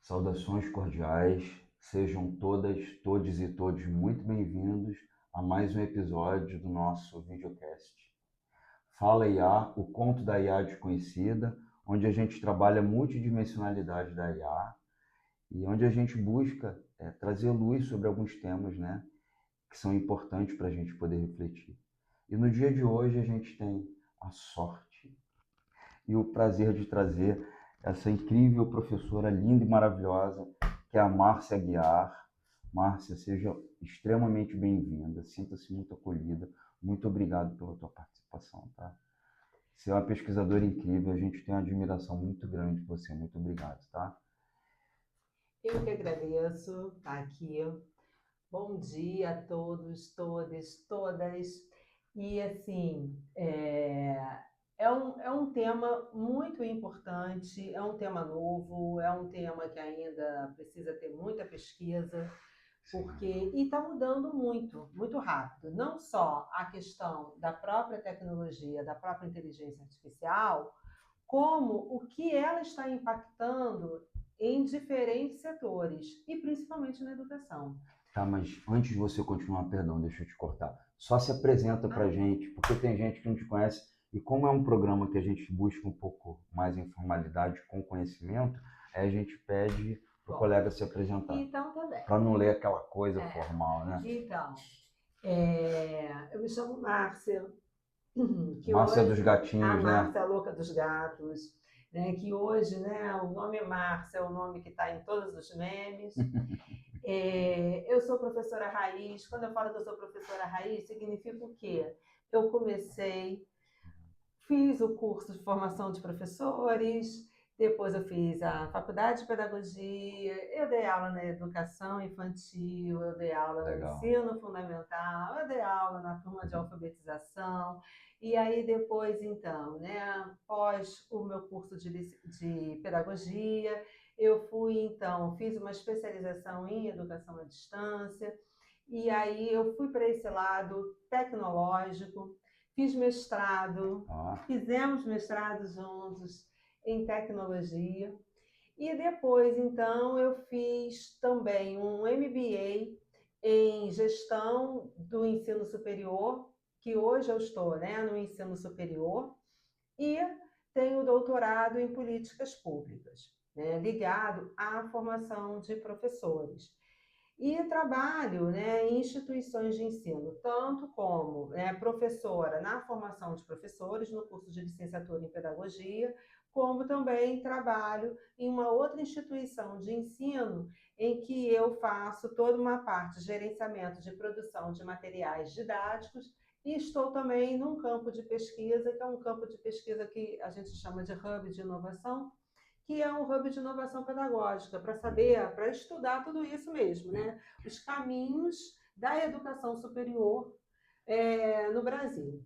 Saudações cordiais, sejam todas, todes e todos muito bem-vindos a mais um episódio do nosso videocast. Fala IA, o conto da IA desconhecida, onde a gente trabalha a multidimensionalidade da IA e onde a gente busca trazer luz sobre alguns temas, né, que são importantes para a gente poder refletir. E no dia de hoje a gente tem a sorte e o prazer de trazer essa incrível professora linda e maravilhosa, que é a Márcia Aguiar. Márcia, seja extremamente bem-vinda, sinta-se muito acolhida. Muito obrigado pela tua participação, tá? Você é uma pesquisadora incrível, a gente tem uma admiração muito grande por você. Muito obrigado, tá? Eu que agradeço estar aqui. Bom dia a todos, todas, todas. E assim, é um tema muito importante, é um tema novo, é um tema que ainda precisa ter muita pesquisa, porque e está mudando muito, muito rápido. Não só a questão da própria tecnologia, da própria inteligência artificial, como o que ela está impactando em diferentes setores, e principalmente na educação. Tá, mas antes de você continuar, perdão, deixa eu te cortar. Só se apresenta pra gente, porque tem gente que não te conhece, e como é um programa que a gente busca um pouco mais informalidade com conhecimento, aí a gente pede pro colega se apresentar, Então, tá bem. para não ler aquela coisa formal, né? Então, eu me chamo Márcia, que Márcia hoje dos a Gatinhos, né? Márcia Louca dos Gatos, né, que hoje, né, o nome Márcia é o nome que está em todos os memes. Eu sou professora raiz. Quando eu falo que eu sou professora raiz, significa o quê? Eu fiz o curso de formação de professores, depois eu fiz a faculdade de pedagogia, eu dei aula na educação infantil, eu dei aula no Legal. ensino fundamental, eu dei aula na turma de alfabetização, e aí depois, então, né, após o meu curso de pedagogia, eu fui, então, fiz uma especialização em educação à distância, e aí eu fui para esse lado tecnológico, fiz mestrado, fizemos mestrado juntos em tecnologia. E depois, então, eu fiz também um MBA em gestão do ensino superior, que hoje eu estou, né, no ensino superior, e tenho doutorado em políticas públicas, né, ligado à formação de professores. E trabalho, né, em instituições de ensino, tanto como, né, professora na formação de professores, no curso de licenciatura em pedagogia, como também trabalho em uma outra instituição de ensino em que eu faço toda uma parte de gerenciamento de produção de materiais didáticos, e estou também num campo de pesquisa, que é um campo de pesquisa que a gente chama de hub de inovação, que é um hub de inovação pedagógica, para saber, para estudar tudo isso mesmo, né? Os caminhos da educação superior no Brasil.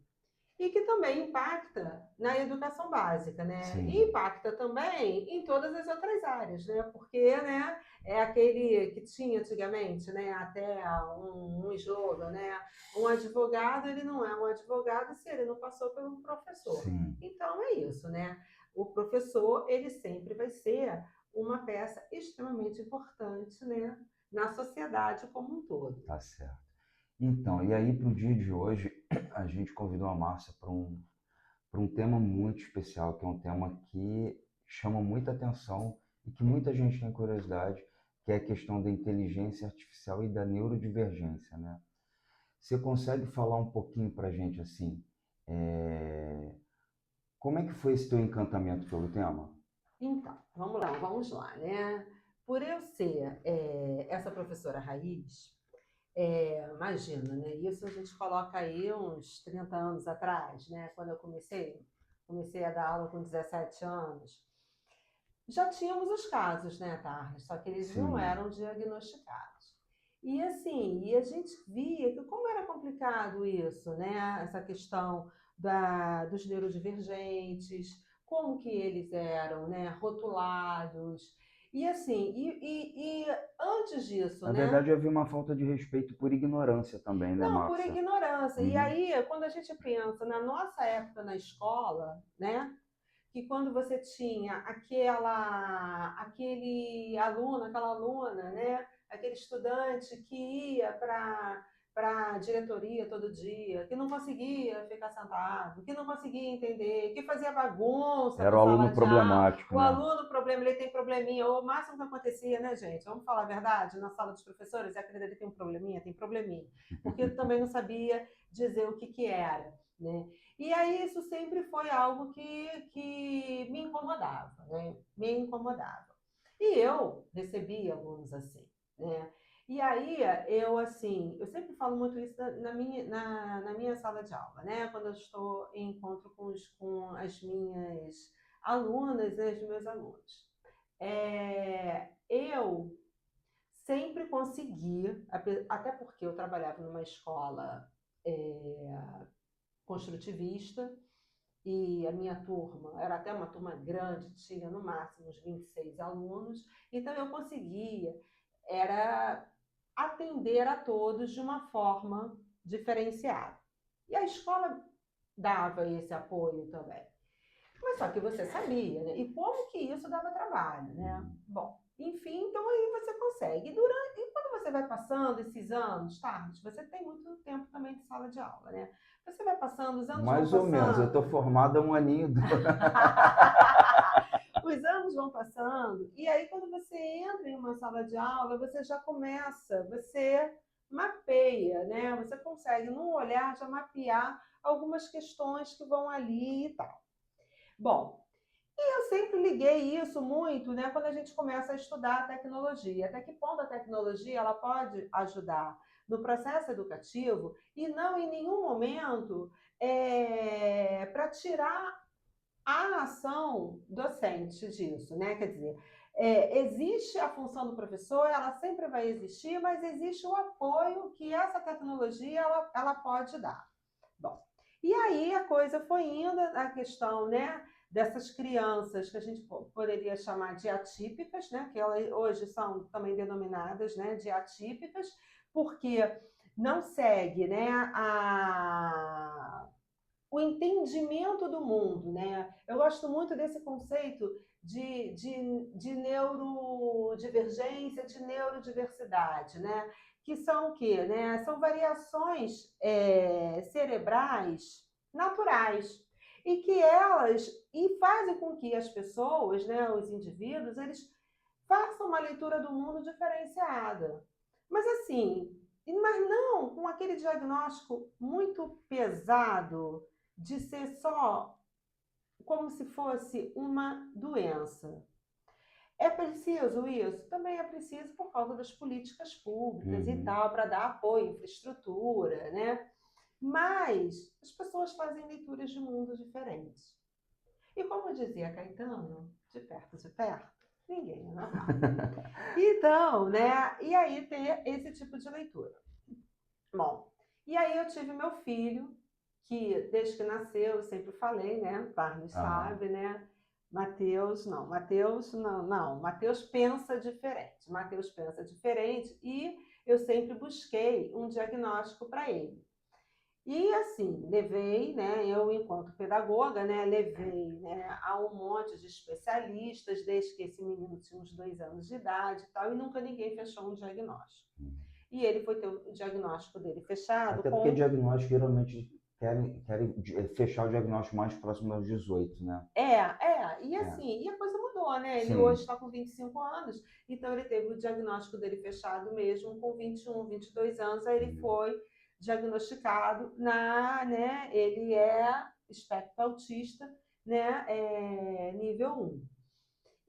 E que também impacta na educação básica, né? Sim. E impacta também em todas as outras áreas, né? Porque, né, é aquele que tinha antigamente, né, até um slogan, né? Um advogado, ele não é um advogado se ele não passou por um professor. Sim. Então é isso, né? O professor, ele sempre vai ser uma peça extremamente importante, né, na sociedade como um todo. Tá certo. Então, e aí para o dia de hoje, a gente convidou a Márcia para um tema muito especial, que é um tema que chama muita atenção e que muita gente tem curiosidade, que é a questão da inteligência artificial e da neurodivergência, né? Você consegue falar um pouquinho para a gente assim, como é que foi esse teu encantamento pelo tema? Então, vamos lá, né? Por eu ser essa professora raiz, imagina, né? Isso a gente coloca aí uns 30 anos atrás, né? Quando eu comecei a dar aula com 17 anos. Já tínhamos os casos, né, Tarles? Só que eles não Sim. eram diagnosticados. E assim, e a gente via que como era complicado isso, né? Essa questão dos neurodivergentes, como que eles eram, né, rotulados. E assim, e antes disso, Na né? verdade, havia uma falta de respeito por ignorância também, né, Não, por Márcia? ignorância. E Uhum. aí, quando a gente pensa na nossa época na escola, né? que quando você tinha aquele aluno, aquela aluna, né? Aquele estudante que ia para a diretoria todo dia, que não conseguia ficar sentado, que não conseguia entender, que fazia bagunça Era na o sala aluno de aula. problemático, O né? aluno, problema, ele tem probleminha. O máximo que acontecia, né, gente? Vamos falar a verdade, na sala dos professores, é que ele tem um probleminha, tem probleminha. Porque ele também não sabia dizer o que era, né? E aí isso sempre foi algo que me incomodava, né? Me incomodava. E eu recebi alunos assim, né? E aí eu, assim, eu sempre falo muito isso na minha sala de aula, né? Quando eu estou em encontro com as minhas alunas, né? Os meus alunos. Eu sempre consegui, até porque eu trabalhava numa escola construtivista, e a minha turma era até uma turma grande, tinha no máximo uns 26 alunos, então eu conseguia era atender a todos de uma forma diferenciada. E a escola dava esse apoio também. Mas só que você sabia, né? E como que isso dava trabalho, né? Bom, enfim, então aí você consegue. E quando você vai passando esses anos, tá? Você tem muito tempo também de sala de aula, né? Você vai passando, os anos Mais vão ou menos, eu estou passando. formado há um aninho. Os anos vão passando, e aí quando você entra em uma sala de aula, você já começa, você mapeia, né? Você consegue, num olhar, já mapear algumas questões que vão ali e tal. Bom, eu sempre liguei isso muito, né, quando a gente começa a estudar a tecnologia. Até que ponto a tecnologia ela pode ajudar no processo educativo e não em nenhum momento para tirar a ação docente disso, né? Quer dizer, existe a função do professor, ela sempre vai existir, mas existe o apoio que essa tecnologia ela pode dar. Bom, e aí a coisa foi indo, a questão, né, dessas crianças que a gente poderia chamar de atípicas, né, que elas hoje são também denominadas, né, de atípicas, porque não segue, né, o entendimento do mundo, né? Eu gosto muito desse conceito de neurodivergência, de neurodiversidade, né? Que são o quê? Né? São variações cerebrais naturais e que elas fazem com que as pessoas, né, os indivíduos, eles façam uma leitura do mundo diferenciada. Mas assim, mas não com aquele diagnóstico muito pesado de ser só como se fosse uma doença. É preciso isso? Também é preciso por causa das políticas públicas e tal, para dar apoio, infraestrutura, né? Mas as pessoas fazem leituras de mundos diferentes. E como dizia Caetano, de perto, ninguém é normal. Então, né? E aí ter esse tipo de leitura. Bom, e aí eu tive meu filho, que desde que nasceu, eu sempre falei, né? Barney sabe, né? Mateus Mateus pensa diferente. Mateus pensa diferente e eu sempre busquei um diagnóstico para ele. E assim, levei, né, eu enquanto pedagoga, né, levei, né, a um monte de especialistas, desde que esse menino tinha uns 2 anos de idade e tal, e nunca ninguém fechou um diagnóstico. E ele foi ter o diagnóstico dele fechado. Até porque diagnóstico geralmente querem fechar o diagnóstico mais próximo aos 18, né? E assim, e a coisa mudou, né? Ele hoje está com 25 anos, então ele teve o diagnóstico dele fechado mesmo com 21, 22 anos, aí ele foi diagnosticado né? Ele é espectro autista, né? Nível 1.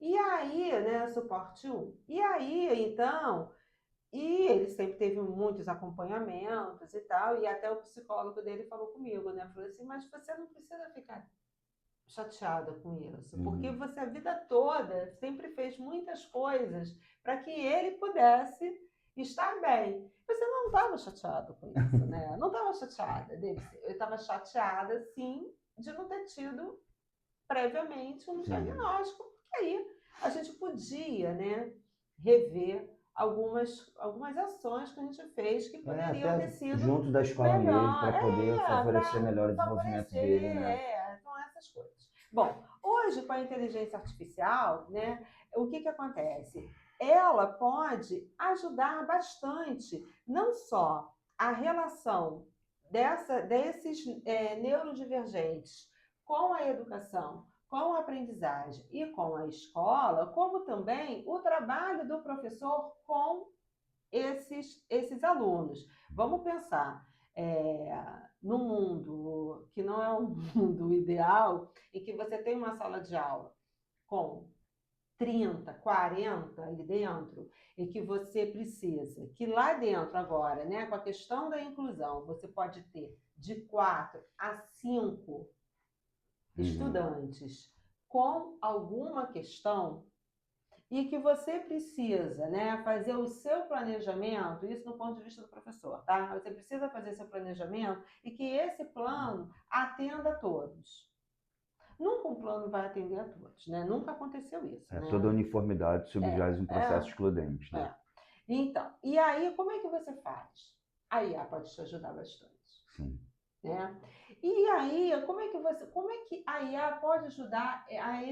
E aí, né? Suporte 1. E aí, então, ele sempre teve muitos acompanhamentos e tal, e até o psicólogo dele falou comigo, né? Falou assim, mas você não precisa ficar chateada com isso, porque você a vida toda sempre fez muitas coisas para que ele pudesse estar bem. Você não estava chateada com isso, né? Não estava chateada dele. Eu estava chateada, sim, de não ter tido previamente um diagnóstico, porque aí a gente podia, né, rever algumas ações que a gente fez que poderiam ter sido junto da escola melhor, mesmo, para poder favorecer melhor o desenvolvimento dele, né? Então essas coisas. Bom, Hoje, com a inteligência artificial, né, o que acontece? Ela pode ajudar bastante, não só a relação desses neurodivergentes com a educação, com a aprendizagem e com a escola, como também o trabalho do professor com esses alunos. Vamos pensar num mundo que não é um mundo ideal, em que você tem uma sala de aula com 30, 40 ali dentro, e que você precisa, que lá dentro agora, né, com a questão da inclusão, você pode ter de 4 a 5 estudantes com alguma questão e que você precisa, né, fazer o seu planejamento, isso do ponto de vista do professor, tá? Você precisa fazer seu planejamento e que esse plano atenda a todos. Nunca um plano vai atender a todos, né? Nunca aconteceu isso, né? Toda uniformidade subjaz um processo excludente, né? Então, e aí, como é que você faz? A IA pode te ajudar bastante. Sim. Né? E aí, como é que a IA pode ajudar a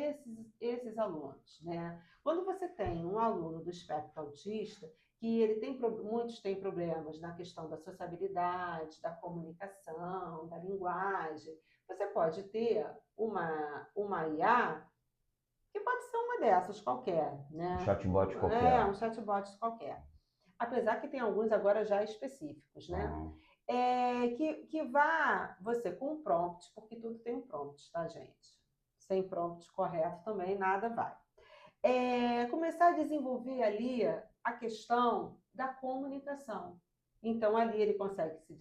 esses alunos, né? Quando você tem um aluno do espectro autista, que muitos têm problemas na questão da sociabilidade, da comunicação, da linguagem, você pode ter uma IA que pode ser uma dessas qualquer, né? Um chatbot qualquer. Um chatbot qualquer. Apesar que tem alguns agora já específicos, né? Que vá você com um prompt, porque tudo tem um prompt, tá, gente? Sem prompt correto também nada vai. Começar a desenvolver ali a questão da comunicação. Então, ali ele consegue se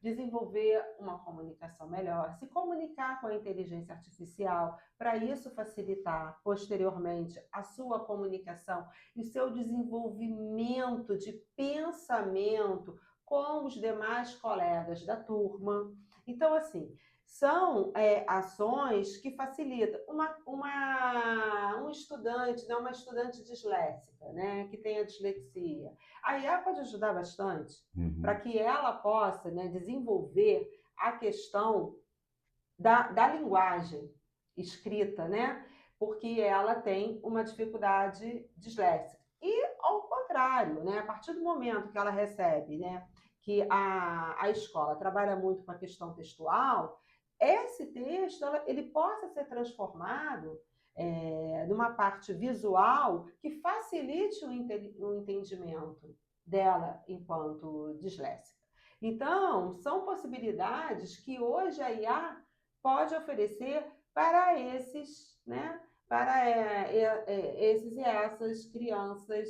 desenvolver uma comunicação melhor, se comunicar com a inteligência artificial, para isso facilitar posteriormente a sua comunicação e o seu desenvolvimento de pensamento com os demais colegas da turma. Então, assim, são ações que facilitam um estudante, né, uma estudante disléxica, né, que tem a dislexia. A IA pode ajudar bastante para que ela possa, né, desenvolver a questão da linguagem escrita, né, porque ela tem uma dificuldade disléxica. E, ao contrário, né, a partir do momento que ela recebe, né, que a escola trabalha muito com a questão textual, esse texto ele possa ser transformado numa parte visual que facilite o entendimento dela enquanto disléxica. Então, são possibilidades que hoje a IA pode oferecer para esses, né, para esses e essas crianças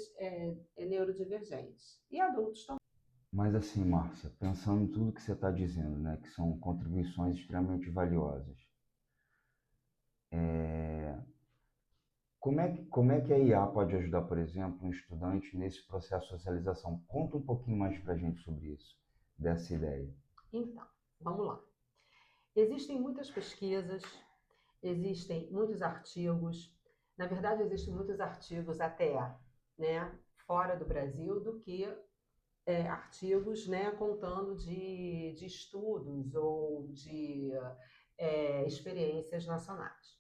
neurodivergentes e adultos também. Mas assim, Márcia, pensando em tudo que você está dizendo, né, que são contribuições extremamente valiosas, como é que a IA pode ajudar, por exemplo, um estudante nesse processo de socialização? Conta um pouquinho mais para a gente sobre isso, dessa ideia. Então, vamos lá. Existem muitas pesquisas, existem muitos artigos. Na verdade, existem muitos artigos até, né, fora do Brasil do que artigos, né, contando de estudos ou de experiências nacionais.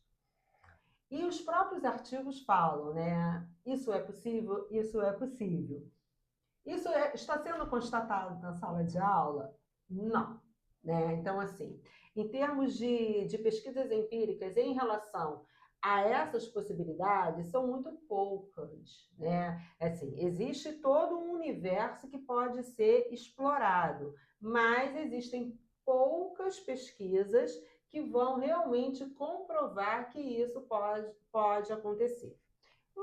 E os próprios artigos falam, né, isso é possível, isso é possível. Isso está sendo constatado na sala de aula? Não. Né? Então, assim, em termos de pesquisas empíricas em relação a essas possibilidades, são muito poucas. Né? Assim, existe todo um universo que pode ser explorado, mas existem poucas pesquisas que vão realmente comprovar que isso pode acontecer.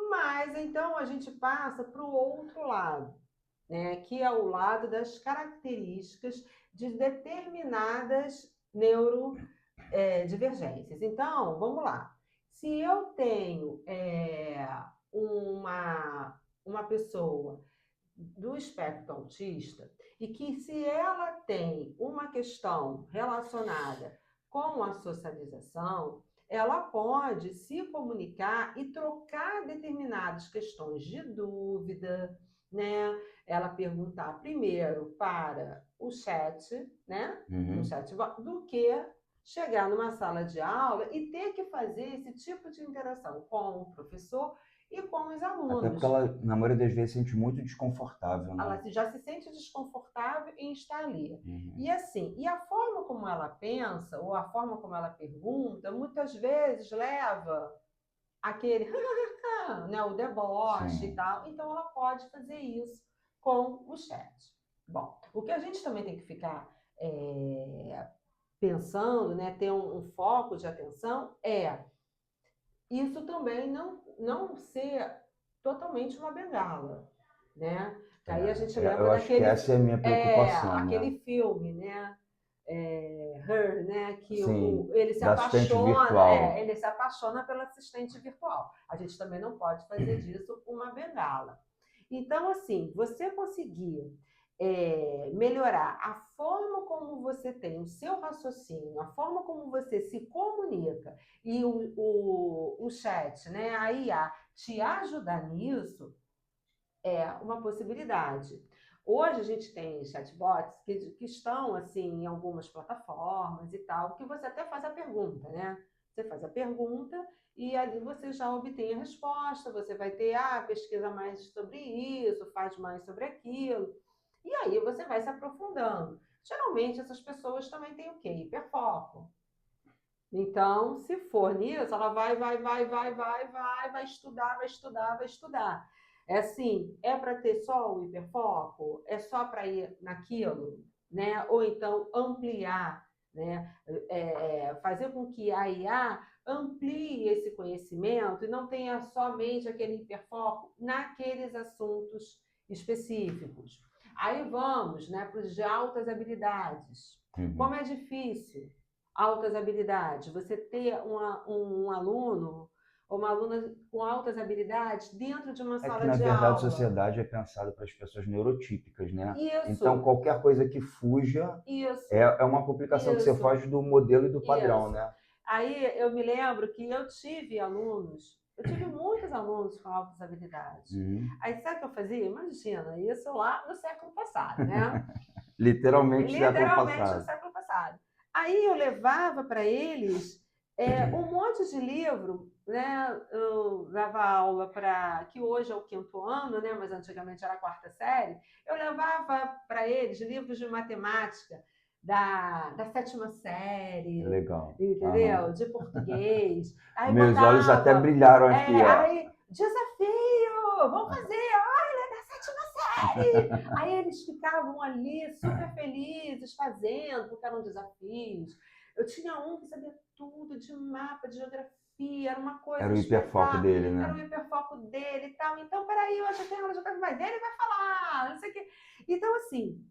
Mas, então, a gente passa para o outro lado, né, que é o lado das características de determinadas neurodivergências. Então, vamos lá. Se eu tenho uma pessoa do espectro autista e que se ela tem uma questão relacionada com a socialização, ela pode se comunicar e trocar determinadas questões de dúvida, né? Ela perguntar primeiro para o chat, né? No chat, do que chegar numa sala de aula e ter que fazer esse tipo de interação com o professor e com os Até porque alunos. ela, na maioria das vezes, se sente muito desconfortável, Ela né? já se sente desconfortável em estar ali. Uhum. E assim, e a forma como ela pensa, ou a forma como ela pergunta, muitas vezes leva aquele né, o deboche e Sim. tal. Então ela pode fazer isso com o chat. Bom, o que a gente também tem que ficar pensando, né, ter um foco de atenção isso também não ser totalmente uma bengala, né? Que aí a gente Eu lembra acho que daquele essa é a minha preocupação, né? aquele filme, né? Her, né? Que Sim, ele se da assistente apaixona, virtual. ele se apaixona pela assistente virtual. A gente também não pode fazer disso uma bengala. Então, assim, você conseguir melhorar a forma como você tem o seu raciocínio, a forma como você se comunica e o chat, né, a IA, te ajudar nisso, é uma possibilidade. Hoje a gente tem chatbots que estão assim em algumas plataformas e tal, que você até faz a pergunta, né? Você faz a pergunta e ali você já obtém a resposta, você vai ter, pesquisa mais sobre isso, faz mais sobre aquilo. E aí você vai se aprofundando. Geralmente essas pessoas também têm o quê? Hiperfoco. Então, se for nisso, ela vai estudar, vai estudar, vai estudar. É assim, é para ter só o hiperfoco? É só para ir naquilo? Né? Ou então ampliar, né? Fazer com que a IA amplie esse conhecimento e não tenha somente aquele hiperfoco naqueles assuntos específicos. Aí vamos, né, para os de altas habilidades. Uhum. Como é difícil altas habilidades, você ter um aluno ou uma aluna com altas habilidades dentro de uma É que, sala na de verdade, a aula. sociedade é pensada para as pessoas neurotípicas, né? Então, Isso, qualquer coisa que fuja isso, é uma complicação que você isso, foge do modelo e do padrão, isso. né? Aí eu me lembro que eu tive muitos alunos com altas habilidades. Uhum. Aí sabe o que eu fazia? Imagina, isso lá no século passado, né? Literalmente, século Literalmente no passado. século passado. Aí eu levava para eles um monte de livro, né? Eu dava aula para, que hoje é o quinto ano, né? Mas antigamente era a quarta série. Eu levava para eles livros de matemática da sétima série, Legal. entendeu? Aham. De português. Aí Meus olhos até botava, brilharam aqui, ó. aí, desafio, vamos fazer, olha, da sétima série. Aí eles ficavam ali super felizes fazendo, porque eram desafios. Eu tinha um que sabia tudo de mapa, de geografia, era uma coisa Era o hiperfoco espetáculo, dele, era o né? hiperfoco dele e tal. Então, peraí, eu já tenho aula de geografia, mas ele vai falar, não sei o quê. Então, assim,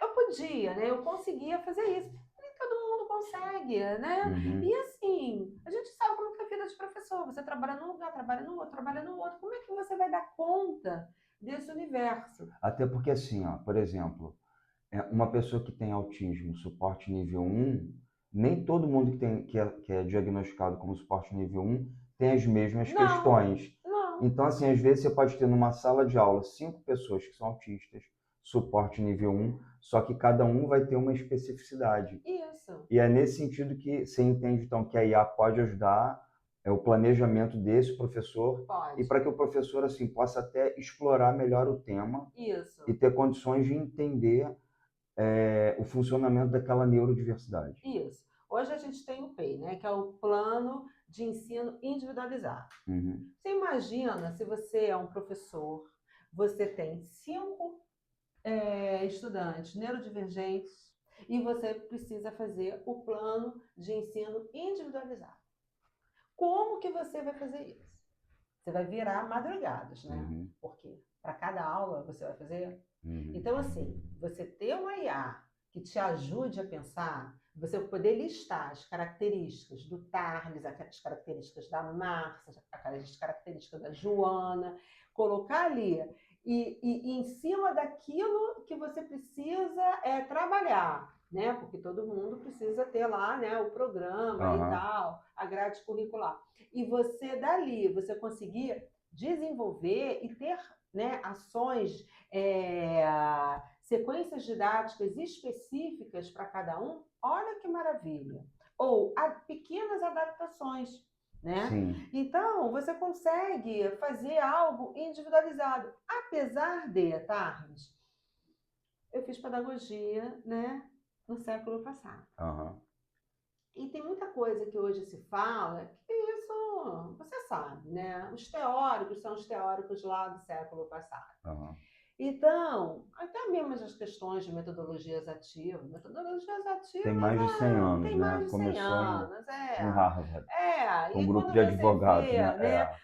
eu podia, né? Eu conseguia fazer isso. Nem todo mundo consegue, né? E Uhum. assim, a gente sabe como é a vida de professor. Você trabalha num lugar, trabalha no outro, trabalha no outro. Como é que você vai dar conta desse universo? Até porque, assim, ó, por exemplo, uma pessoa que tem autismo, suporte nível 1, nem todo mundo que é diagnosticado como suporte nível 1 tem as mesmas Não, questões. não. Então, assim, às vezes você pode ter numa sala de aula 5 pessoas que são autistas, suporte nível 1, só que cada um vai ter uma especificidade. Isso. E é nesse sentido que você entende, então, que a IA pode ajudar o planejamento desse professor e Pode. para que o professor, assim, possa até explorar melhor o tema e Isso. ter condições de entender o funcionamento daquela neurodiversidade. Isso. Hoje a gente tem o PEI, né? Que é o Plano de Ensino Individualizado. Uhum. Você imagina se você é um professor, você tem 5 estudantes neurodivergentes e você precisa fazer o plano de ensino individualizado. Como que você vai fazer isso? Você vai virar madrugadas, né? Uhum. Porque para cada aula você vai fazer. Uhum. Então, assim, você ter uma IA que te ajude a pensar, você poder listar as características do Tarles, as características da Márcia, as características da Joana, colocar ali e em cima daquilo que você precisa trabalhar, né? Porque todo mundo precisa ter lá, né, o programa e Aham. tal, a grade curricular. E você dali, você conseguir desenvolver e ter, né, ações, sequências didáticas específicas para cada um, olha que maravilha. ou pequenas adaptações, né? Sim. Então, você consegue fazer algo individualizado. Apesar de, Tarmes, eu fiz pedagogia, né, no século passado. Aham. E tem muita coisa que hoje se fala que isso, você sabe, né? Os teóricos são os teóricos lá do século passado. Aham. Então, até mesmo as questões de metodologias ativas. Metodologias Tem ativas mais de 100 anos, tem né? mais de 100 Começou anos, em Harvard, E um grupo quando de você advogados, vê, né? né,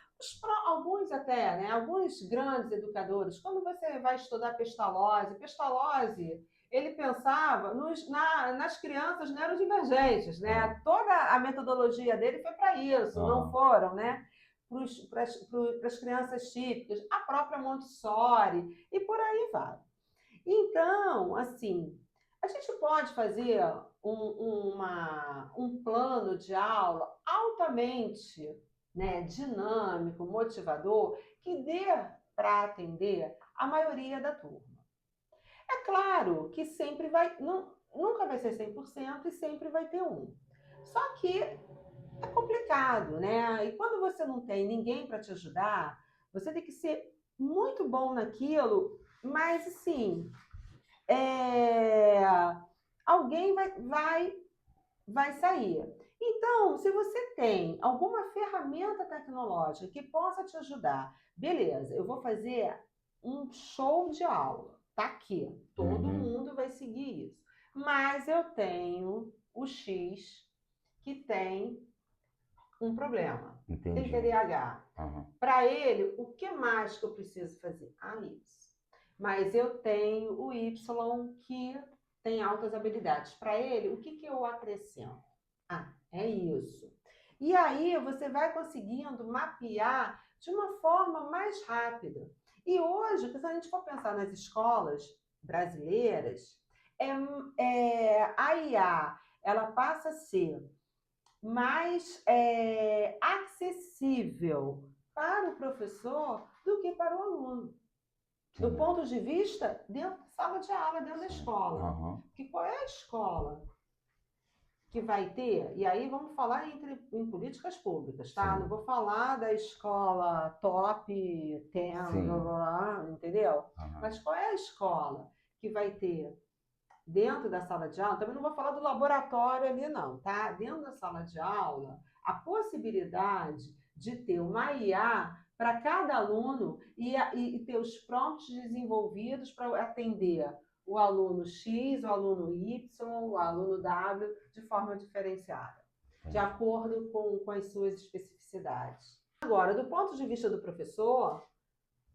alguns até, né, alguns grandes educadores, quando você vai estudar Pestalozzi, ele pensava nas crianças neurodivergentes, né? Aham. Toda a metodologia dele foi para isso, não Aham. foram, né? Para as crianças típicas, a própria Montessori, e por aí vai. Então, assim, a gente pode fazer um plano de aula altamente, né, dinâmico, motivador, que dê para atender a maioria da turma. É claro que sempre vai, nunca vai ser 100% e sempre vai ter um. Só que é complicado, né? E quando você não tem ninguém para te ajudar, você tem que ser muito bom naquilo, mas assim, alguém vai sair. Então, se você tem alguma ferramenta tecnológica que possa te ajudar, beleza, eu vou fazer um show de aula, tá aqui, todo mundo vai seguir isso. Mas eu tenho o X que tem um problema. Entendi. Tem TDAH. Aham. Para ele, o que mais que eu preciso fazer? Isso. Mas eu tenho o Y que tem altas habilidades. Para ele, o que eu acrescento? É isso. E aí você vai conseguindo mapear de uma forma mais rápida. E hoje, se a gente for pensar nas escolas brasileiras, a IA ela passa a ser mais acessível para o professor do que para o aluno. Do ponto de vista dentro da sala de aula, dentro da escola. Aham. Que qual é a escola que vai ter? E aí vamos falar em políticas públicas, tá? Sim. Não vou falar da escola top 10, Sim. blá, blá, blá, entendeu? Aham. Mas qual é a escola que vai ter dentro da sala de aula? Também não vou falar do laboratório ali, não, tá? Dentro da sala de aula, a possibilidade de ter uma IA para cada aluno e ter os prompts desenvolvidos para atender o aluno X, o aluno Y, o aluno W, de forma diferenciada, de acordo com as suas especificidades. Agora, do ponto de vista do professor,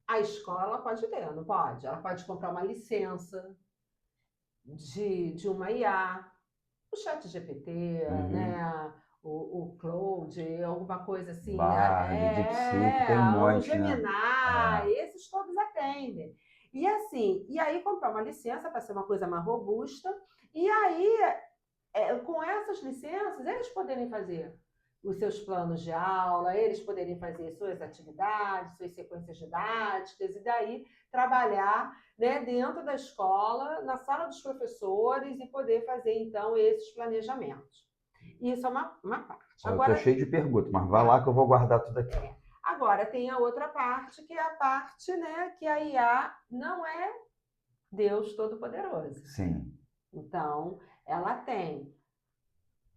a escola ela pode ter, não pode? Ela pode comprar uma licença de uma IA, o ChatGPT, né? O Claude, alguma coisa assim. Bard, DeepSeek, tem um O monte, Gemini, né? esses todos atendem. E assim, e aí comprar uma licença para ser uma coisa mais robusta, e aí, com essas licenças, eles poderem fazer os seus planos de aula, eles poderem fazer suas atividades, suas sequências didáticas, e daí trabalhar, né, dentro da escola, na sala dos professores, e poder fazer, então, esses planejamentos. Isso é uma parte. Agora, eu tô cheio de perguntas, mas vai lá que eu vou guardar tudo aqui. Agora, tem a outra parte, que é a parte, né, que a IA não é Deus Todo-Poderoso. Sim. Então, ela tem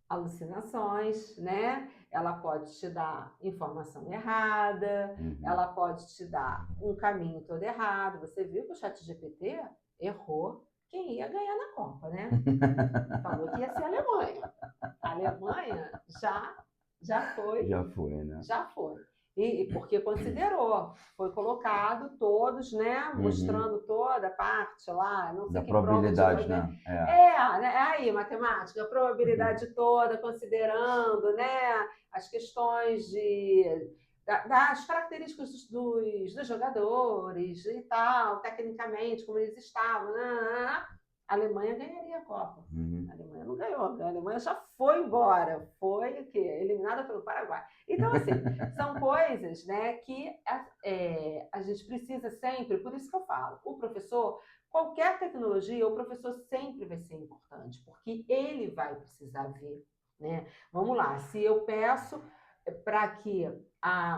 alucinações, né? Ela pode te dar informação errada, ela pode te dar um caminho todo errado. Você viu que o ChatGPT errou quem ia ganhar na Copa, né? Falou que ia ser a Alemanha. A Alemanha já foi. Já foi, né? Já foi. E porque considerou, foi colocado todos, né? Mostrando toda a parte lá, não sei da que probabilidade, prova né? Aí, matemática, a probabilidade toda, considerando, né, as questões das características dos jogadores e tal, tecnicamente, como eles estavam. A Alemanha ganharia a Copa. A Alemanha não ganhou, a Alemanha já foi embora, foi o quê? Eliminada pelo Paraguai. Então, assim, são coisas, né, que a gente precisa sempre, por isso que eu falo, o professor, qualquer tecnologia, o professor sempre vai ser importante, porque ele vai precisar ver né? Vamos lá, se eu peço para que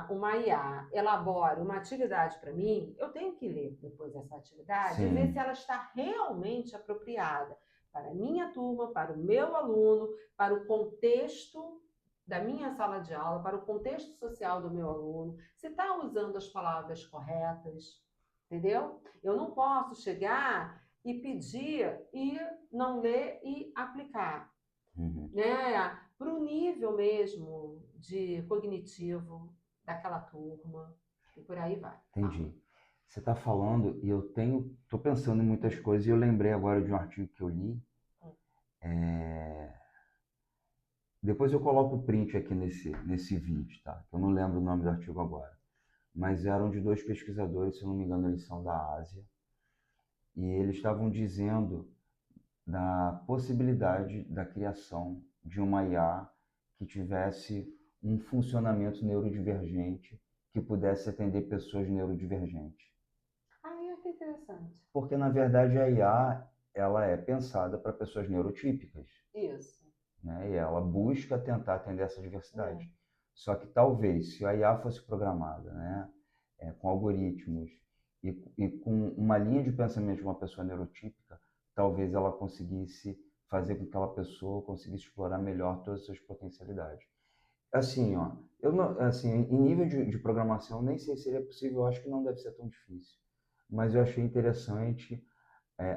uma IA elabore uma atividade para mim, eu tenho que ler depois essa atividade e ver se Sim. ela está realmente apropriada para a minha turma, para o meu aluno, para o contexto da minha sala de aula, para o contexto social do meu aluno, se está usando as palavras corretas, entendeu? Eu não posso chegar e pedir e não ler e aplicar, Uhum. né? Para o nível mesmo de cognitivo daquela turma e por aí vai. Entendi. Você está falando e estou pensando em muitas coisas e eu lembrei agora de um artigo que eu li. Depois eu coloco o print aqui nesse vídeo, tá? Eu não lembro o nome do artigo agora. Mas eram de dois pesquisadores, se eu não me engano, eles são da Ásia. E eles estavam dizendo da possibilidade da criação de uma IA que tivesse um funcionamento neurodivergente que pudesse atender pessoas neurodivergentes. Que interessante. Porque, na verdade, a IA ela é pensada para pessoas neurotípicas, Isso. né? E ela busca tentar atender essa diversidade. É. Só que talvez, se a IA fosse programada, né, com algoritmos e com uma linha de pensamento de uma pessoa neurotípica, talvez ela conseguisse fazer com que aquela pessoa conseguisse explorar melhor todas as suas potencialidades. Assim, ó, eu não, assim, em nível de programação, nem sei se seria possível, eu acho que não deve ser tão difícil. Mas eu achei interessante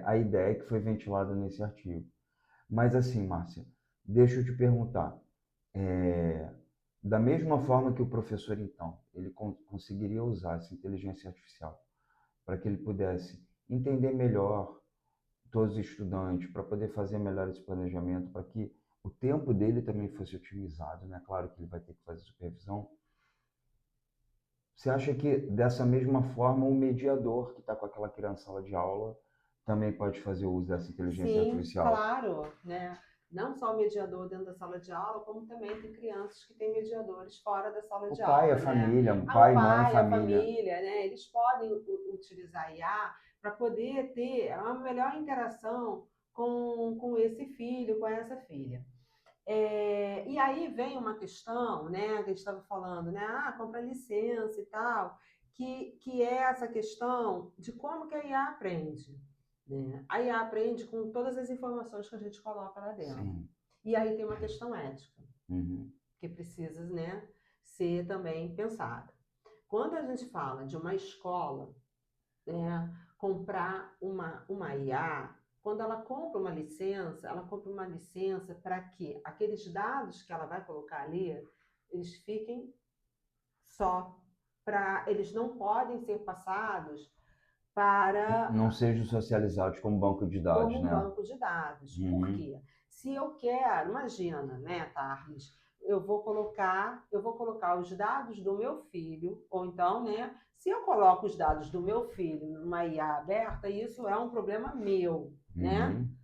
a ideia que foi ventilada nesse artigo. Mas assim, Márcia, deixa eu te perguntar. é, Da mesma forma que o professor, então, ele conseguiria usar essa inteligência artificial para que ele pudesse entender melhor todos os estudantes, para poder fazer melhor esse planejamento, para que o tempo dele também fosse otimizado, né? Claro que ele vai ter que fazer supervisão. Você acha que dessa mesma forma o mediador que está com aquela criança na sala de aula também pode fazer uso dessa inteligência Sim, artificial? claro, né? Não só o mediador dentro da sala de aula, como também tem crianças que têm mediadores fora da sala O de pai, a aula, né? família, O pai, mãe, pai, a família. família, né? Eles podem utilizar a IA para poder ter uma melhor interação com esse filho, com essa filha. E aí vem uma questão, né, que a gente estava falando, né, compra licença e tal, que é essa questão de como que a IA aprende, né? A IA aprende com todas as informações que a gente coloca lá dentro. Sim. E aí tem uma questão ética, Uhum. que precisa, né, ser também pensada. Quando a gente fala de uma escola, né, comprar uma IA, quando ela compra uma licença para que aqueles dados que ela vai colocar ali, eles fiquem só para, eles não podem ser passados para Não sejam socializados como banco de dados, como um né? banco de dados. Por Uhum. quê? Se eu quero, imagina, né, Tarles, eu vou colocar os dados do meu filho, ou então, né, se eu coloco os dados do meu filho numa IA aberta, isso é um problema meu, né? Uhum.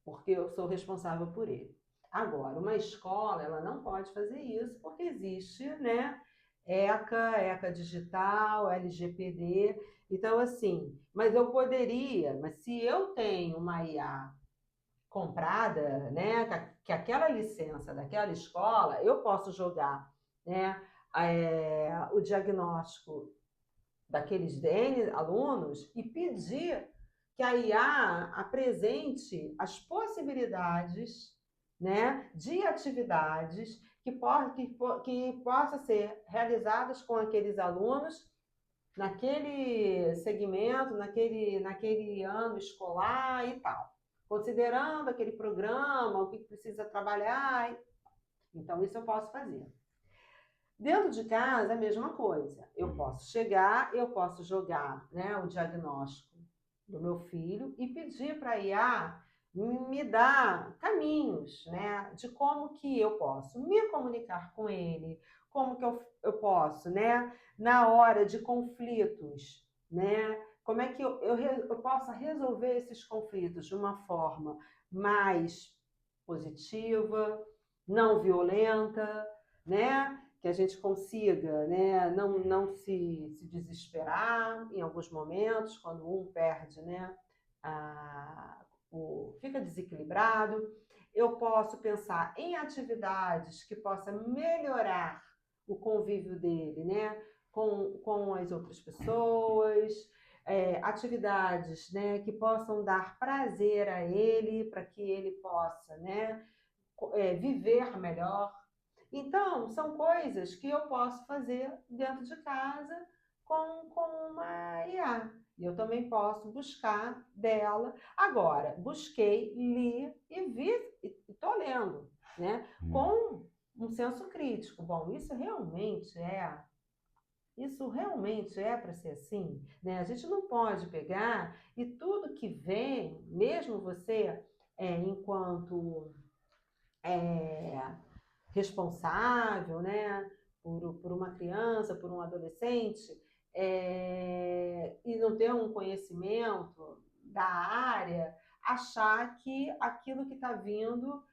Porque eu sou responsável por ele. Agora, uma escola, ela não pode fazer isso porque existe, né, ECA digital, LGPD. Então, assim, mas se eu tenho uma IA comprada, né, que aquela licença daquela escola, eu posso jogar, né, o diagnóstico daqueles N alunos e pedir que a IA apresente as possibilidades, né, de atividades que possam ser realizadas com aqueles alunos naquele segmento, naquele ano escolar e tal, considerando aquele programa, o que precisa trabalhar. Então, isso eu posso fazer. Dentro de casa, é a mesma coisa. Eu posso chegar, eu posso jogar, né, o diagnóstico do meu filho e pedir para a IA me dar caminhos, né, de como que eu posso me comunicar com ele, como que eu posso, né, na hora de conflitos, né, como é que eu possa resolver esses conflitos de uma forma mais positiva, não violenta, né? Que a gente consiga, né, não se desesperar em alguns momentos, quando um perde, né, fica desequilibrado. Eu posso pensar em atividades que possam melhorar o convívio dele, né, com as outras pessoas, atividades, né, que possam dar prazer a ele, para que ele possa, né, viver melhor. Então, são coisas que eu posso fazer dentro de casa com uma IA. E eu também posso buscar dela. Agora, busquei, li e vi, e estou lendo, né? Com um senso crítico. Bom, isso realmente é para ser assim, né? A gente não pode pegar e tudo que vem, mesmo você, enquanto responsável, né, por uma criança, por um adolescente, e não ter um conhecimento da área, achar que aquilo que está vindo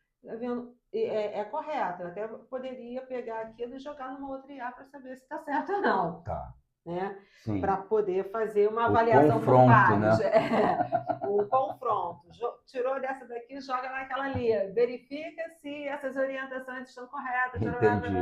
é correto. Eu até poderia pegar aquilo e jogar numa outra IA para saber se está certo ou não. Tá. Né? Sim. Para poder fazer uma O avaliação confronto, por pares. né? O confronto. Tirou dessa daqui, joga naquela ali. Verifica se essas orientações estão corretas. Entendi.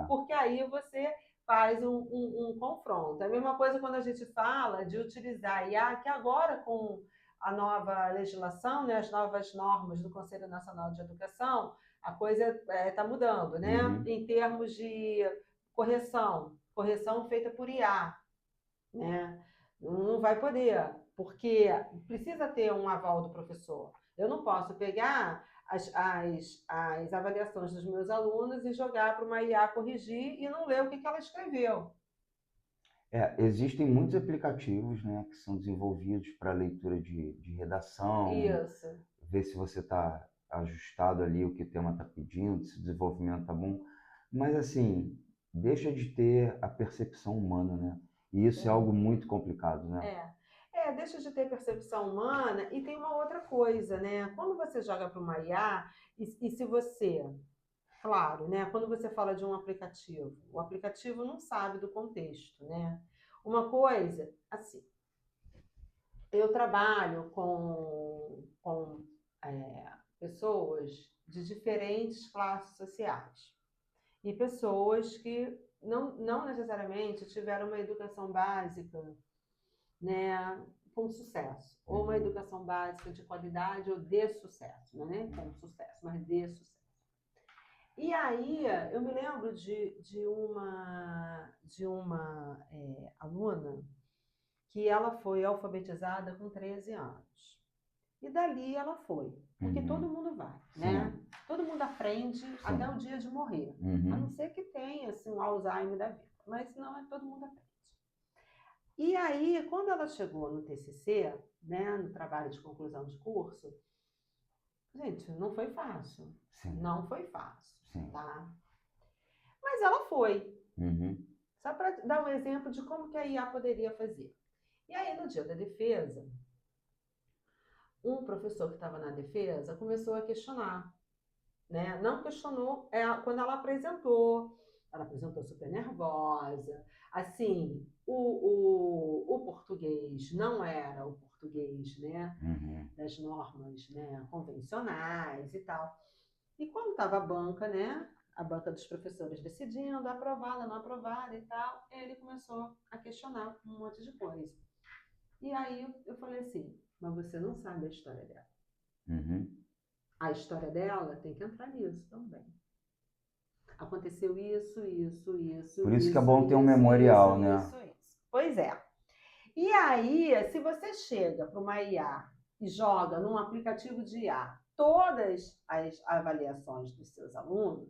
Porque aí você faz um confronto. É a mesma coisa quando a gente fala de utilizar a IA, que agora com a nova legislação, né, as novas normas do Conselho Nacional de Educação, a coisa está mudando, né? Em termos de correção feita por IA, né? Não vai poder, porque precisa ter um aval do professor. Eu não posso pegar as avaliações dos meus alunos e jogar para uma IA corrigir e não ler o que ela escreveu. Existem muitos aplicativos, né, que são desenvolvidos para leitura de redação. Isso. Ver se você está ajustado ali, o que o tema está pedindo, se o desenvolvimento está bom. Mas, assim, deixa de ter a percepção humana, né? E isso é algo muito complicado, né? Deixa de ter percepção humana. E tem uma outra coisa, né? Quando você joga para uma IA, e se você... Claro, né? Quando você fala de um aplicativo, o aplicativo não sabe do contexto, né? Uma coisa, assim, eu trabalho com pessoas de diferentes classes sociais e pessoas que não necessariamente tiveram uma educação básica, né, com sucesso, ou uma educação básica de qualidade ou de sucesso, não é nem com sucesso, mas de sucesso. E aí, eu me lembro de uma aluna que ela foi alfabetizada com 13 anos. E dali ela foi, porque todo mundo vai, né? Sim. Todo mundo aprende até o dia de morrer, a não ser que tenha assim, um Alzheimer da vida, mas não, todo mundo aprende. E aí, quando ela chegou no TCC, né, no trabalho de conclusão de curso, gente, não foi fácil. Sim. Não foi fácil, Sim. tá? Mas ela foi. Só para dar um exemplo de como que a IA poderia fazer. E aí, no dia da defesa, um professor que estava na defesa começou a questionar, né? Não questionou quando ela apresentou super nervosa, assim, o português não era o português, né? Das normas, né, convencionais e tal. E quando estava a banca, né, a banca dos professores decidindo, aprovada, não aprovada e tal, ele começou a questionar um monte de coisa. E aí eu falei assim, mas você não sabe a história dela. A história dela tem que entrar nisso também. Aconteceu isso. Por isso que é bom ter um memorial, né? Isso. Pois é. E aí, se você chega para uma IA e joga num aplicativo de IA todas as avaliações dos seus alunos,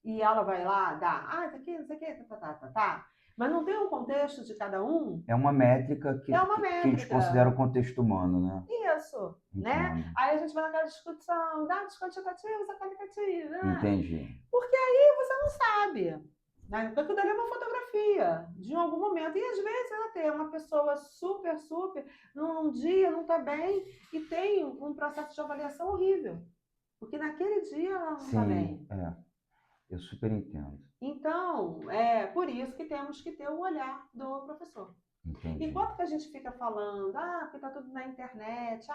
e ela vai lá dar, isso aqui, não sei o quê, tá. Mas não tem um contexto de cada um. É uma métrica que a gente considera o contexto humano, né? Isso, né? Aí a gente vai naquela discussão, dados quantitativos ou qualitativos, né? Entendi. Porque aí você não sabe, né? Porque aquilo ali é uma fotografia de algum momento. E às vezes ela tem uma pessoa super, num dia não está bem e tem um processo de avaliação horrível. Porque naquele dia ela não está bem. Eu super entendo. Então, é por isso que temos que ter o olhar do professor. Entendi. Enquanto que a gente fica falando, porque está tudo na internet,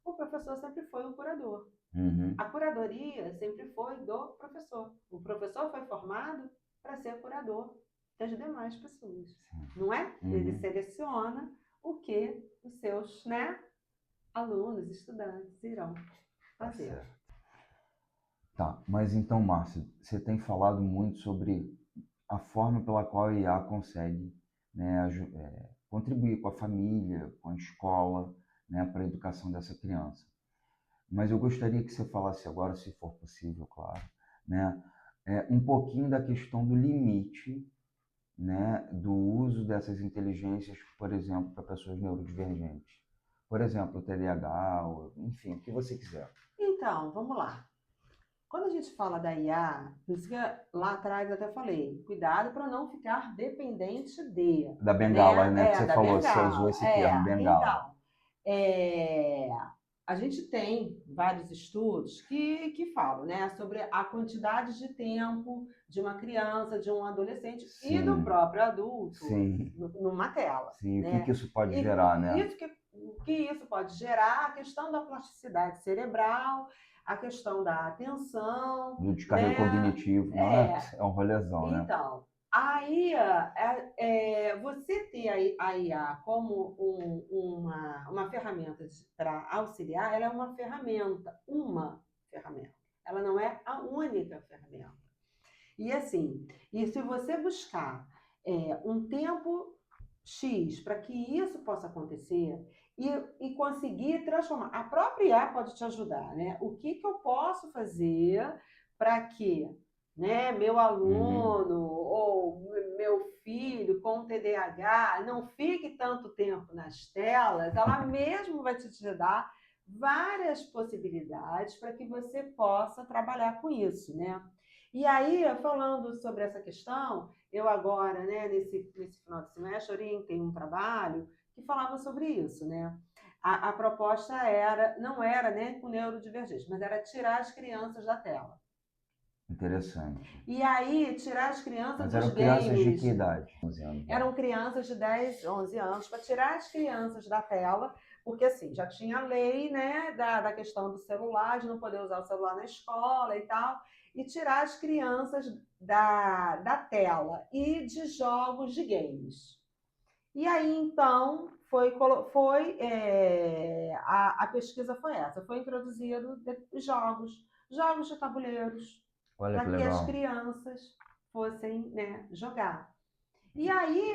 o professor sempre foi o curador. Uhum. A curadoria sempre foi do professor. O professor foi formado para ser curador das demais pessoas, Sim. não é? Ele Uhum. seleciona o que os seus, né, alunos, estudantes irão Tá fazer. certo. Tá, mas então, Márcio, você tem falado muito sobre a forma pela qual a IA consegue, né, contribuir com a família, com a escola, né, para a educação dessa criança. Mas eu gostaria que você falasse agora, se for possível, claro, né, um pouquinho da questão do limite, né, do uso dessas inteligências, por exemplo, para pessoas neurodivergentes. Por exemplo, o TDAH, ou, enfim, o que você quiser. Então, vamos lá. Quando a gente fala da IA, por isso que lá atrás eu até falei, cuidado para não ficar dependente Da bengala, né, que você Da falou, você usou bengala. esse termo, bengala. Então, é, a gente tem vários estudos que falam, né, sobre a quantidade de tempo de uma criança, de um adolescente e do Sim, próprio adulto sim, numa tela, sim. O que né? que isso pode E gerar, né? o que isso pode gerar, a questão da plasticidade cerebral, a questão da atenção, Do descarrego né? cognitivo, não é? É, É um rolezão, né? então, aí você ter a IA como uma ferramenta para auxiliar, ela é uma ferramenta. Ela não é a única ferramenta. E assim, e se você buscar um tempo X para que isso possa acontecer e conseguir transformar, a própria IA pode te ajudar, né? O que eu posso fazer para que, né, meu Uhum. aluno ou meu filho com TDAH não fique tanto tempo nas telas, ela mesmo vai te dar várias possibilidades para que você possa trabalhar com isso, né? E aí, falando sobre essa questão, eu agora, né, nesse final de semestre, orientei um trabalho que falava sobre isso, né? A proposta não era nem com neurodivergente, mas era tirar as crianças da tela. Interessante. E aí, tirar as crianças Mas dos eram crianças de que games. idade? 11 anos. Eram crianças de 10, 11 anos, para tirar as crianças da tela, porque assim, já tinha lei, né, da questão do celular, de não poder usar o celular na escola e tal, e tirar as crianças da tela e de jogos de games. E aí, então, a pesquisa foi essa, foi introduzido jogos de tabuleiros, Olha que para que as legal. crianças fossem, né, jogar. E aí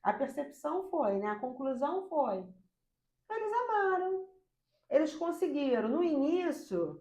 a percepção foi, né? A conclusão foi, eles amaram, eles conseguiram. No início,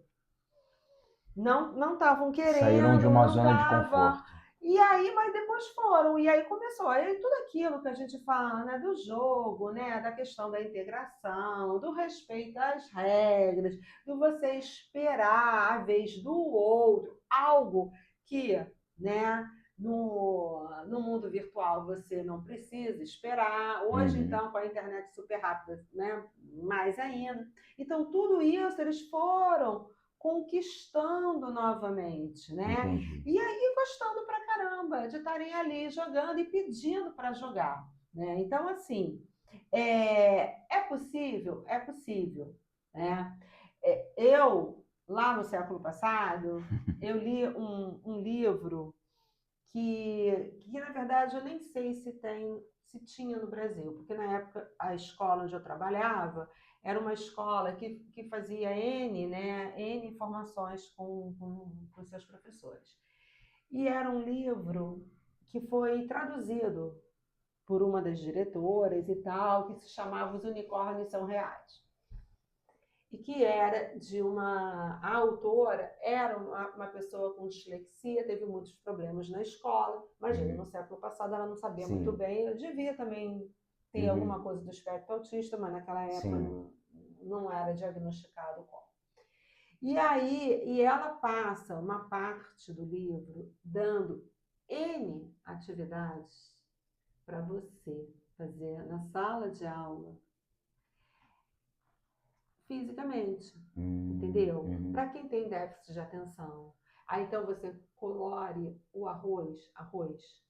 não estavam Saíram de querendo, uma não zona de dava. conforto. E aí, mas depois foram, e aí começou. Aí tudo aquilo que a gente fala, né, do jogo, né, da questão da integração, do respeito às regras, do você esperar a vez do outro, algo que, né, no mundo virtual você não precisa esperar. Hoje, Uhum. então, com a internet super rápida, né, mais ainda. Então, tudo isso eles foram conquistando novamente, né? Entendi. E aí gostando pra caramba de estarem ali jogando e pedindo para jogar, né? Então, assim, é possível? É possível, né? Eu, lá no século passado, eu li um livro que, na verdade, eu nem sei se tinha no Brasil, porque na época a escola onde eu trabalhava era uma escola que fazia N informações com seus professores. E era um livro que foi traduzido por uma das diretoras e tal, que se chamava Os Unicórnios São Reais. E que era de a autora era uma pessoa com dislexia, teve muitos problemas na escola. Imagina, no século passado ela não sabia muito Sim. bem, eu devia também ter Uhum. alguma coisa do espectro autista, mas naquela época Sim. não era diagnosticado como. E aí, e ela passa uma parte do livro dando N atividades para você fazer na sala de aula fisicamente, entendeu? Uhum. Para quem tem déficit de atenção. Aí então você colore o arroz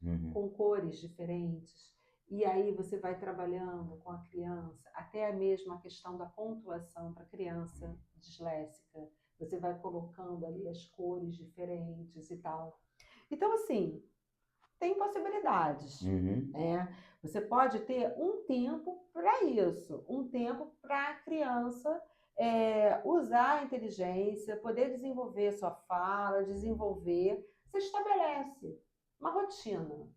Uhum. com cores diferentes E aí você vai trabalhando com a criança, até mesmo a questão da pontuação para a criança disléxica. Você vai colocando ali as cores diferentes e tal. Então, assim, tem possibilidades, Uhum. né? Você pode ter um tempo para isso, um tempo para a criança usar a inteligência, poder desenvolver sua fala, desenvolver. Você estabelece uma rotina,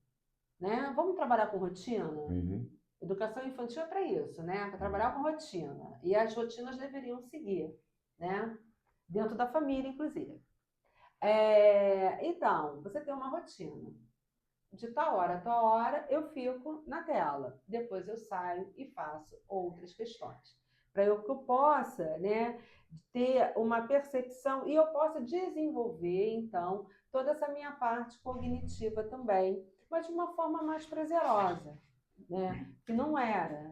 né? Vamos trabalhar com rotina? Uhum. Educação infantil é para isso, né? Para trabalhar com rotina. E as rotinas deveriam seguir, né? Dentro da família, inclusive. Então, você tem uma rotina. De tal hora a tal hora, eu fico na tela. Depois eu saio e faço outras questões. Para que eu possa, né, ter uma percepção e eu possa desenvolver, então, toda essa minha parte cognitiva também, mas de uma forma mais prazerosa, né? Que não era.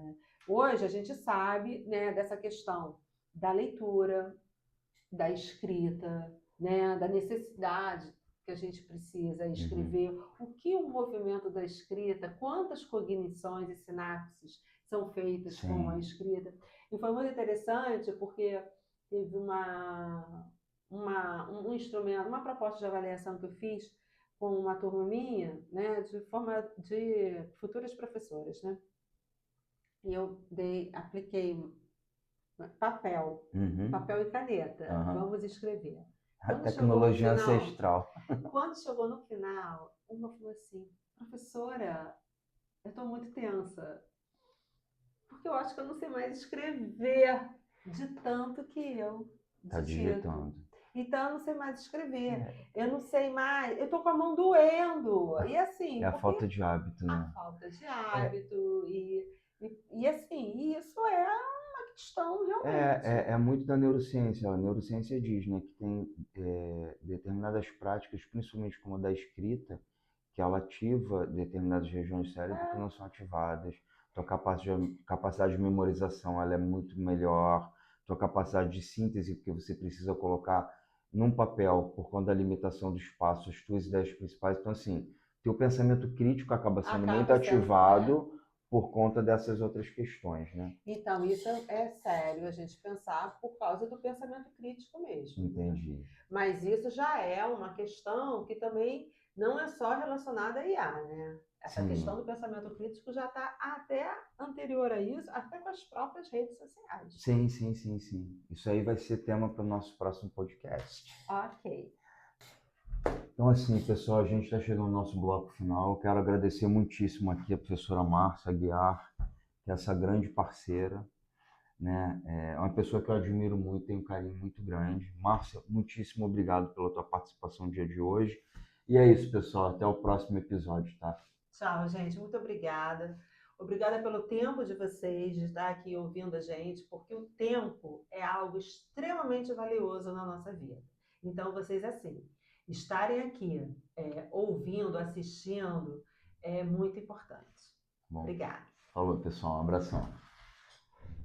Hoje a gente sabe, né, dessa questão da leitura, da escrita, né, da necessidade que a gente precisa Uhum. escrever, o que o movimento da escrita, quantas cognições e sinapses são feitas com a Sim. escrita. E foi muito interessante porque teve um instrumento, uma proposta de avaliação que eu fiz com uma turma minha, né, de forma de futuras professoras, né? E eu apliquei papel, Uhum. papel e caneta. Aham. Vamos escrever. A Quando chegou no tecnologia final, ancestral. quando chegou no final, uma falou assim: professora, eu estou muito tensa, porque eu acho que eu não sei mais escrever de tanto que eu Tá digito. digitando. Então, eu não sei mais escrever. É, Eu não sei mais. Eu estou com a mão doendo. E é assim, a porque falta de hábito, a né? falta de É, hábito e assim, isso é uma questão realmente. é muito da neurociência. A neurociência diz, né, que tem determinadas práticas, principalmente como a da escrita, que ela ativa determinadas regiões do cérebro que não são ativadas. Tua capacidade de memorização ela é muito melhor. Tua capacidade de síntese, porque você precisa colocar num papel, por conta da limitação do espaço, as tuas ideias principais. Então, assim, teu pensamento crítico acaba sendo muito Acaba sendo, ativado por conta dessas outras questões, né? Então, isso é sério a gente pensar por causa do pensamento crítico mesmo, né? Entendi. Mas isso já é uma questão que também não é só relacionada a IA, né? Essa questão Sim. do pensamento crítico já está até anterior a isso, até com as próprias redes sociais. Sim, sim, sim, sim. Isso aí vai ser tema para o nosso próximo podcast. Ok. Então, assim, pessoal, a gente está chegando no nosso bloco final. Eu quero agradecer muitíssimo aqui a professora Márcia Aguiar, que é essa grande parceira, né? É uma pessoa que eu admiro muito, tenho um carinho muito grande. Márcia, muitíssimo obrigado pela tua participação no dia de hoje. E é isso, pessoal. Até o próximo episódio, tá? Tchau, gente. Muito obrigada. Obrigada pelo tempo de vocês, de estar aqui ouvindo a gente, porque o tempo é algo extremamente valioso na nossa vida. Então, vocês, assim, estarem aqui ouvindo, assistindo, é muito importante. Bom, Obrigada. falou, pessoal. Um abração.